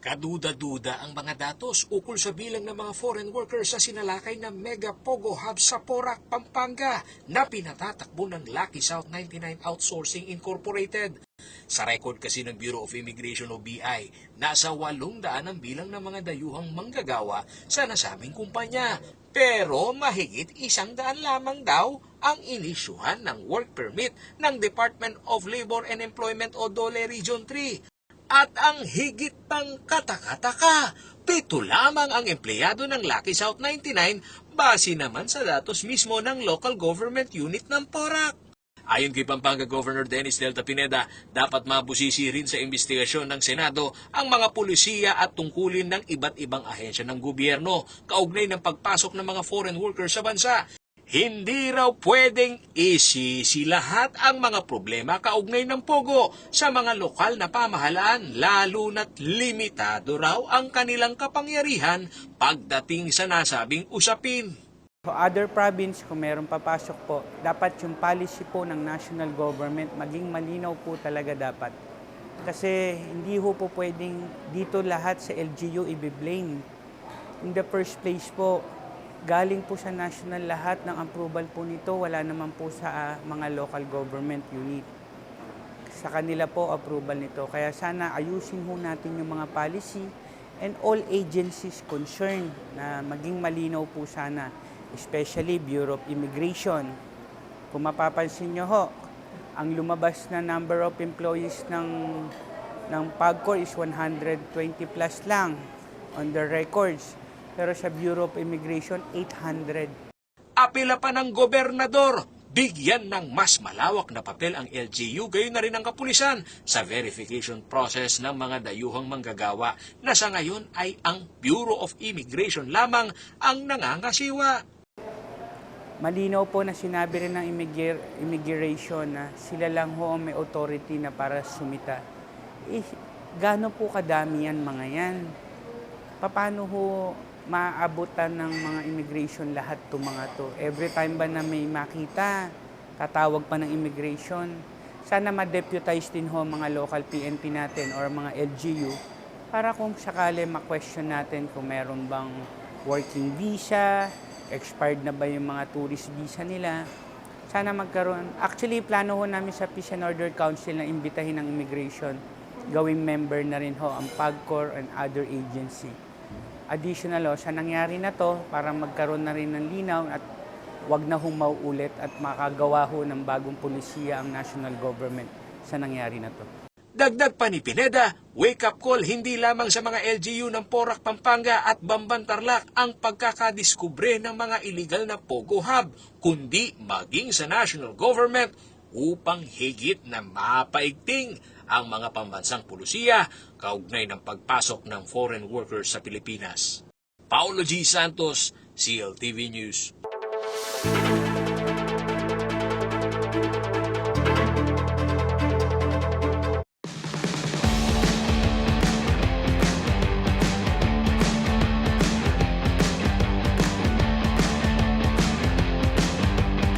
Kaduda-duda ang mga datos ukol sa bilang ng mga foreign workers sa sinalakay ng Mega Pogo Hub sa Porac, Pampanga na pinatatakbo ng Lucky South 99 Outsourcing Incorporated. Sa record kasi ng Bureau of Immigration o BI, nasa 800 ang bilang ng mga dayuhang manggagawa sa nasabing kumpanya. Pero mahigit 100 lamang daw ang inisyuhan ng work permit ng Department of Labor and Employment o DOLE Region 3. At ang higit pang kataka-taka, 7 lamang ang empleyado ng Lucky South 99 base naman sa datos mismo ng local government unit ng Porac. Ayon kay Pampanga Governor Dennis Delta Pineda, dapat mabusisi rin sa investigasyon ng Senado ang mga pulisiya at tungkulin ng iba't ibang ahensya ng gobyerno kaugnay ng pagpasok ng mga foreign workers sa bansa. Hindi raw pwedeng isisi lahat ang mga problema kaugnay ng Pogo sa mga lokal na pamahalaan, lalo na't limitado raw ang kanilang kapangyarihan pagdating sa nasabing usapin. So other province, kung mayroong papasok po, dapat yung policy po ng national government maging malinaw po talaga dapat. Kasi hindi po pwedeng dito lahat sa LGU i-blame. In the first place po, galing po sa national lahat ng approval po nito, wala naman po sa mga local government unit. Sa kanila po approval nito. Kaya sana ayusin ho natin yung mga policy and all agencies concerned na maging malinaw po sana, especially Bureau of Immigration. Kung mapapansin nyo ho, ang lumabas na number of employees ng PAGCOR is 120 plus lang on the records. Pero sa Bureau of Immigration, 800. Apela pa ng gobernador, bigyan ng mas malawak na papel ang LGU, gayon na rin ang kapulisan sa verification process ng mga dayuhang manggagawa na sa ngayon ay ang Bureau of Immigration lamang ang nangangasiwa. Malinaw po na sinabi rin ng immigration na sila lang ho ang may authority na para sumita. Gaano po kadami yan mga yan? Paano ho maabutan ng mga immigration lahat to mga to? Every time ba na may makita, tatawag pa ng immigration? Sana ma-deputize din ho mga local PNP natin or mga LGU para kung sakali ma-question natin kung meron bang working visa, expired na ba yung mga tourist visa nila. Sana magkaroon. Actually, plano ho namin sa Peace and Order Council na imbitahin ng immigration. Gawing member na rin ho ang PAGCOR and other agency. Additional sa nangyari na to para magkaroon na rin ng linaw at wag na humauulit at makagawa ho ng bagong pulisiya ang national government sa nangyari na to. Dagdag pa ni Pineda, wake-up call hindi lamang sa mga LGU ng Porac, Pampanga at Bamban, Tarlac ang pagkakadiskubre ng mga iligal na Pogo Hub, kundi maging sa national government upang higit na mapaigting ang mga pambansang pulusiya kaugnay ng pagpasok ng foreign workers sa Pilipinas. Paulo G. Santos, CLTV News.